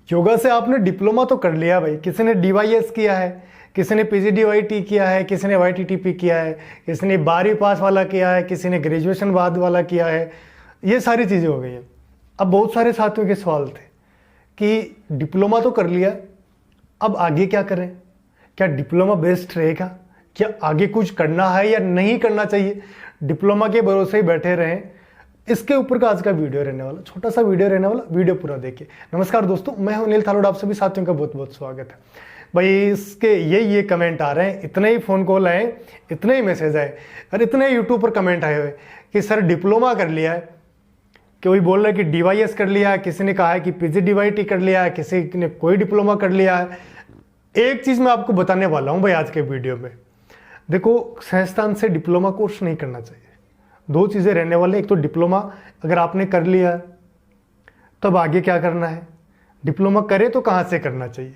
योगा से आपने डिप्लोमा तो कर लिया भाई, किसी ने DYS किया है, किसी ने PGDYT किया है, किसी ने YTTP किया है, किसी ने 12वीं पास वाला किया है, किसी ने ग्रेजुएशन बाद वाला किया है। ये सारी चीज़ें हो गई हैं। अब बहुत सारे साथियों के सवाल थे कि डिप्लोमा तो कर लिया, अब आगे क्या करें, क्या डिप्लोमा बेस्ट रहेगा, क्या आगे कुछ करना है या नहीं करना चाहिए, डिप्लोमा के भरोसे ही बैठे रहें। इसके ऊपर का आज का वीडियो रहने वाला, छोटा सा वीडियो रहने वाला, वीडियो पूरा देखिए। नमस्कार दोस्तों, मैं हूं अनिल थालोड़, आप सभी साथियों का बहुत बहुत स्वागत है। भाई इसके ये कमेंट आ रहे हैं, इतने ही फ़ोन कॉल आए, इतने ही मैसेज आए और इतने यूट्यूब पर कमेंट आए हुए कि सर डिप्लोमा कर लिया है, कोई बोल रहा है कि DYS कर लिया है, किसी ने कहा है कि PGDYT कर लिया है, किसी ने कोई डिप्लोमा कर लिया है। एक चीज़ मैं आपको बताने वाला हूँ भाई आज के वीडियो में। देखो, संस्थान से डिप्लोमा कोर्स नहीं करना चाहिए। दो चीज़ें रहने वाले, एक तो डिप्लोमा अगर आपने कर लिया तब आगे क्या करना है, डिप्लोमा करे तो कहाँ से करना चाहिए,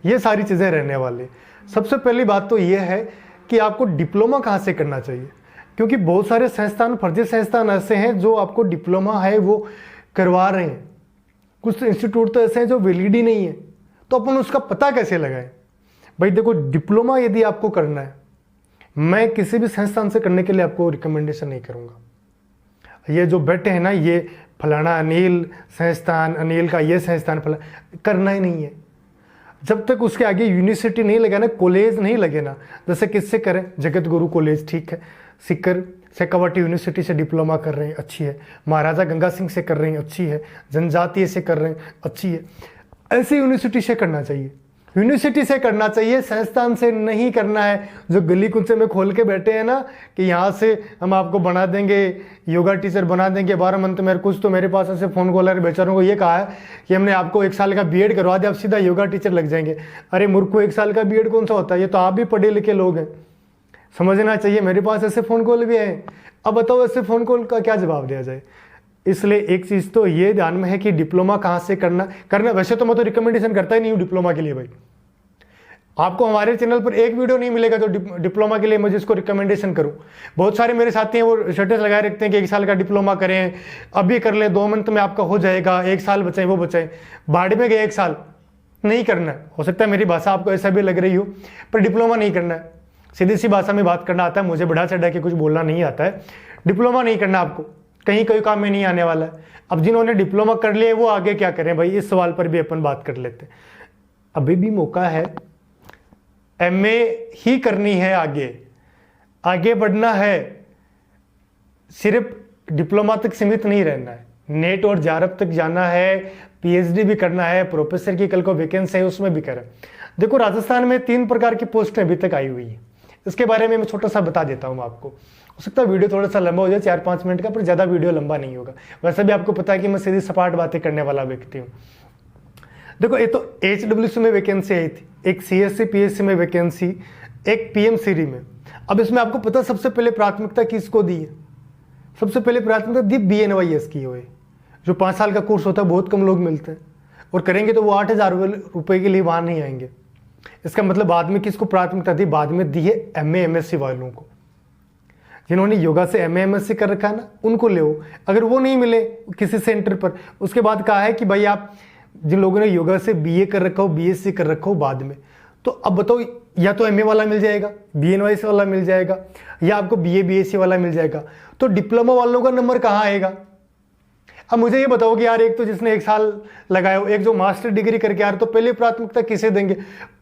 ये सारी चीज़ें रहने वाली। सबसे पहली बात तो ये है कि आपको डिप्लोमा कहाँ से करना चाहिए, क्योंकि बहुत सारे संस्थान, फर्जी संस्थान ऐसे हैं जो आपको डिप्लोमा है वो करवा रहे हैं। कुछ इंस्टीट्यूट तो ऐसे हैं जो वैलिड ही नहीं है, तो अपन उसका पता कैसे लगाएं। भाई देखो, डिप्लोमा यदि आपको करना है, मैं किसी भी संस्थान से करने के लिए आपको रिकमेंडेशन नहीं करूंगा। ये जो बैठे हैं ना, ये फलाना अनिल संस्थान, अनिल का ये संस्थान फलाना, करना ही नहीं है। जब तक उसके आगे यूनिवर्सिटी नहीं लगे ना, कॉलेज नहीं लगे ना, जैसे किससे करें, जगत गुरु कॉलेज ठीक है, सीकर शेखावाटी यूनिवर्सिटी से डिप्लोमा कर रहे हैं, अच्छी है। महाराजा गंगा सिंह से कर रहे हैं, अच्छी है। जनजातीय से कर रहे हैं, अच्छी है। ऐसी यूनिवर्सिटी से करना चाहिए, यूनिवर्सिटी से करना चाहिए, संस्थान से नहीं करना है। जो गली कुंचे में खोल के बैठे हैं ना कि यहाँ से हम आपको बना देंगे, योगा टीचर बना देंगे 12 मंथ में। कुछ तो मेरे पास ऐसे फ़ोन कॉलर बेचारों को ये कहा है कि हमने आपको 1 साल का BEd करवा दिया, आप सीधा योगा टीचर लग जाएंगे। अरे मूर्खों, 1 साल का BEd कौन सा होता है, ये तो आप भी पढ़े लिखे लोग हैं, समझना चाहिए। मेरे पास ऐसे फ़ोन कॉल भी आए। अब बताओ ऐसे फ़ोन कॉल का क्या जवाब दिया जाए। इसलिए एक चीज़ तो ये ध्यान में है कि डिप्लोमा कहाँ से करना। वैसे तो मैं तो रिकमेंडेशन करता ही नहीं हूँ डिप्लोमा के लिए भाई। आपको हमारे चैनल पर एक वीडियो नहीं मिलेगा जो डिप्लोमा के लिए मैं जिसको रिकमेंडेशन करूं। बहुत सारे मेरे साथी हैं वो स्टेटस लगाए रखते हैं कि 1 साल का डिप्लोमा करें, अभी कर लें, 2 मंथ में आपका हो जाएगा, 1 साल बचाएं, वो बचाएं। बाढ़ में गए 1 साल नहीं करना है। हो सकता है मेरी भाषा आपको ऐसा भी लग रही हो, पर डिप्लोमा नहीं करना है। सीधी सी भाषा में बात करना आता है, मुझे बढ़ा चढ़ा के कुछ बोलना नहीं आता है। डिप्लोमा नहीं करना आपको, कहीं कोई काम में नहीं आने वाला है। अब जिन्होंने डिप्लोमा कर लिया वो आगे क्या करें भाई, इस सवाल पर भी अपन बात कर लेते हैं। अभी भी मौका है, MA ही करनी है, आगे बढ़ना है, सिर्फ डिप्लोमा तक सीमित नहीं रहना है। नेट और JARF तक जाना है, PhD भी करना है, प्रोफेसर की कल को वैकेंसी है उसमें भी करें। देखो, राजस्थान में 3 प्रकार की पोस्टें अभी तक आई हुई है। इसके बारे में मैं छोटा सा बता देता हूँ आपको। हो सकता है वीडियो थोड़ा सा लंबा हो जाए, 4-5 मिनट का, पर ज़्यादा वीडियो लंबा नहीं होगा। वैसे भी आपको पता है कि मैं सीधी सपाट बातें करने वाला व्यक्ति हूँ। देखो, ये तो HWC में वैकेंसी आई थी, एक CSC PSC में वैकेंसी, एक PM-श्री में। अब इसमें आपको पता सबसे पहले प्राथमिकता किसको दी है, सबसे पहले प्राथमिकता दी BNYS की हुई। जो 5 साल का कोर्स होता है, बहुत कम लोग मिलते हैं, और करेंगे तो वो 8,000 रुपये के लिए वहाँ नहीं आएंगे। इसका मतलब बाद में किसको प्राथमिकता दी, बाद में दी है MA MSc वालों को। जिन्होंने योगा से MA MSc कर रखा है ना, उनको ले। अगर वो नहीं मिले किसी सेंटर पर, उसके बाद कहा है कि भाई आप जिन लोगों ने योगा से BA कर रखा हो, BSc कर रखा हो बाद में, तो अब बताओ, या तो MA वाला मिल जाएगा, BNYS वाला मिल जाएगा, या आपको BA BSc वाला मिल जाएगा। तो डिप्लोमा वालों का नंबर कहाँ आएगा। अब मुझे ये बताओ कि यार, एक तो जिसने 1 साल लगाया हो, एक जो मास्टर डिग्री करके आ रहा, तो पहले प्राथमिकता किसे देंगे।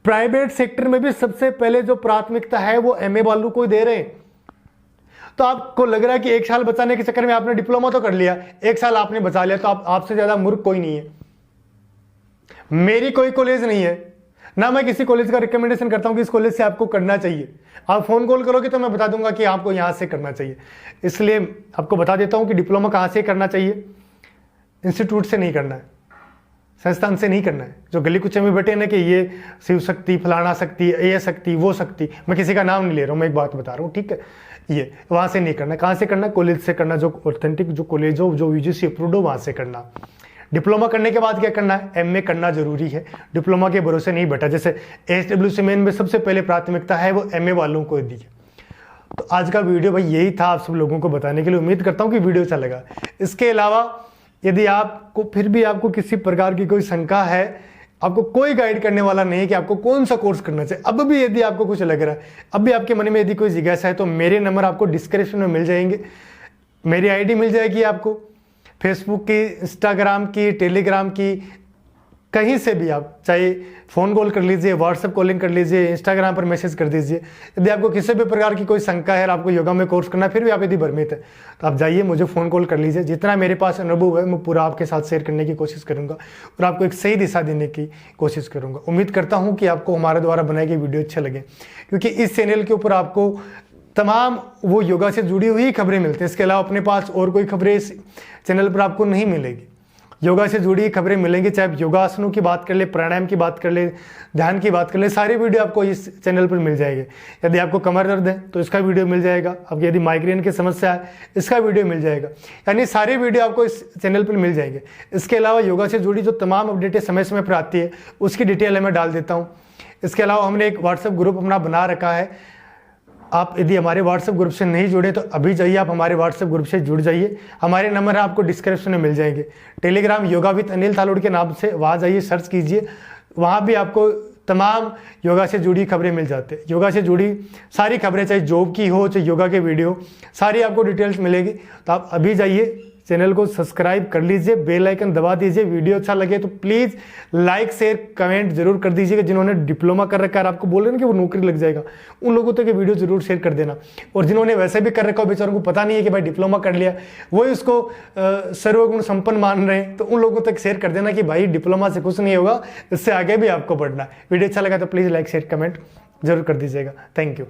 प्राइवेट सेक्टर में भी सबसे पहले जो प्राथमिकता है वो MA वालों को दे रहे हैं। तो आपको लग रहा है कि 1 साल बचाने के चक्कर में आपने डिप्लोमा तो कर लिया, 1 साल आपने बचा लिया, तो आपसे ज्यादा मूर्ख कोई नहीं है। मेरी कोई कॉलेज नहीं है ना, मैं किसी कॉलेज का रिकमेंडेशन करता हूं कि इस कॉलेज से आपको करना चाहिए। आप फोन कॉल करोगे तो मैं बता दूंगा कि आपको यहां से करना चाहिए। इसलिए आपको बता देता हूं कि डिप्लोमा कहां से करना चाहिए, इंस्टीट्यूट से नहीं करना है, संस्थान से नहीं करना है। जो गली कुचे में बैठे ना कि ये शिव शक्ति, फलाना शक्ति, ये शक्ति, वो शक्ति, मैं किसी का नाम नहीं ले रहा हूं, मैं एक बात बता रहा हूं, ठीक है। ये वहां से नहीं करना। कहां से करना, कॉलेज से करना, जो ऑथेंटिक जो कॉलेज हो, जो UGC अप्रूव्ड हो, वहां से करना। डिप्लोमा करने के बाद क्या करना है, MA करना जरूरी है। डिप्लोमा के भरोसे नहीं बैठा। जैसे HWC में सबसे पहले प्राथमिकता है वो MA वालों को दी है। तो आज का वीडियो भाई यही था आप सब लोगों को बताने के लिए। उम्मीद करता हूं कि वीडियो अच्छा लगा। इसके अलावा यदि आपको फिर भी आपको किसी प्रकार की कोई शंका है आपको कोई गाइड करने वाला नहीं है कि आपको कौन सा कोर्स करना चाहिए। अब भी यदि आपको कुछ लग रहा है, अब भी आपके मन में यदि कोई जिज्ञासा है, तो मेरे नंबर आपको डिस्क्रिप्शन में मिल जाएंगे। मेरी आईडी मिल जाएगी आपको, फेसबुक की, इंस्टाग्राम की, टेलीग्राम की, कहीं से भी आप चाहे फ़ोन कॉल कर लीजिए, व्हाट्सएप कॉलिंग कर लीजिए, इंस्टाग्राम पर मैसेज कर दीजिए। यदि आपको किसी भी प्रकार की कोई शंका है और आपको योगा में कोर्स करना है, फिर भी आप यदि भ्रमित है, तो आप जाइए, मुझे फ़ोन कॉल कर लीजिए। जितना मेरे पास अनुभव है मैं पूरा आपके साथ शेयर करने की कोशिश करूँगा और आपको एक सही दिशा देने की कोशिश करूँगा। उम्मीद करता हूँ कि आपको हमारे द्वारा बनाई गई वीडियो अच्छे लगे, क्योंकि इस चैनल के ऊपर आपको तमाम वो योगा से जुड़ी हुई खबरें मिलती हैं। इसके अलावा अपने पास और कोई खबरें इस चैनल पर आपको नहीं मिलेगी। योगा से जुड़ी खबरें मिलेंगी, चाहे आप योगासनों की बात कर ले, प्राणायाम की बात कर ले, ध्यान की बात कर ले, सारी वीडियो आपको इस चैनल पर मिल जाएगी। यदि आपको कमर दर्द है तो इसका वीडियो मिल जाएगा, आपकी यदि माइग्रेन की समस्या है इसका वीडियो मिल जाएगा, यानी सारी वीडियो आपको इस चैनल पर मिल जाएंगे। इसके अलावा योगा से जुड़ी जो तमाम अपडेटें समय समय पर आती है उसकी डिटेल मैं डाल देता हूँ। इसके अलावा हमने एक व्हाट्सएप ग्रुप अपना बना रखा है। आप यदि हमारे व्हाट्सएप ग्रुप से नहीं जुड़े तो अभी जाइए, आप हमारे व्हाट्सएप ग्रुप से जुड़ जाइए। हमारे नंबर आपको डिस्क्रिप्शन में मिल जाएंगे। टेलीग्राम योगा विद अनिल तालोड़ के नाम से वहाँ जाइए, सर्च कीजिए, वहाँ भी आपको तमाम योगा से जुड़ी खबरें मिल जाते हैं। योगा से जुड़ी सारी खबरें, चाहे जॉब की हो चाहे योगा के वीडियो, सारी आपको डिटेल्स मिलेगी। तो आप अभी जाइए, चैनल को सब्सक्राइब कर लीजिए, बेल आइकन दबा दीजिए। वीडियो अच्छा लगे तो प्लीज़ लाइक शेयर कमेंट जरूर कर दीजिएगा। जिन्होंने डिप्लोमा कर रखा है, आपको बोल रहे हैं कि वो नौकरी लग जाएगा, उन लोगों तक ये वीडियो जरूर शेयर कर देना। और जिन्होंने वैसे भी कर रखा हो, बेचारों को पता नहीं है कि भाई डिप्लोमा कर लिया, वही उसको सर्वगुण संपन्न मान रहे हैं, तो उन लोगों तक शेयर कर देना कि भाई डिप्लोमा से कुछ नहीं होगा, इससे आगे भी आपको पढ़ना है। वीडियो अच्छा लगा तो प्लीज़ लाइक शेयर कमेंट जरूर कर दीजिएगा। Thank you.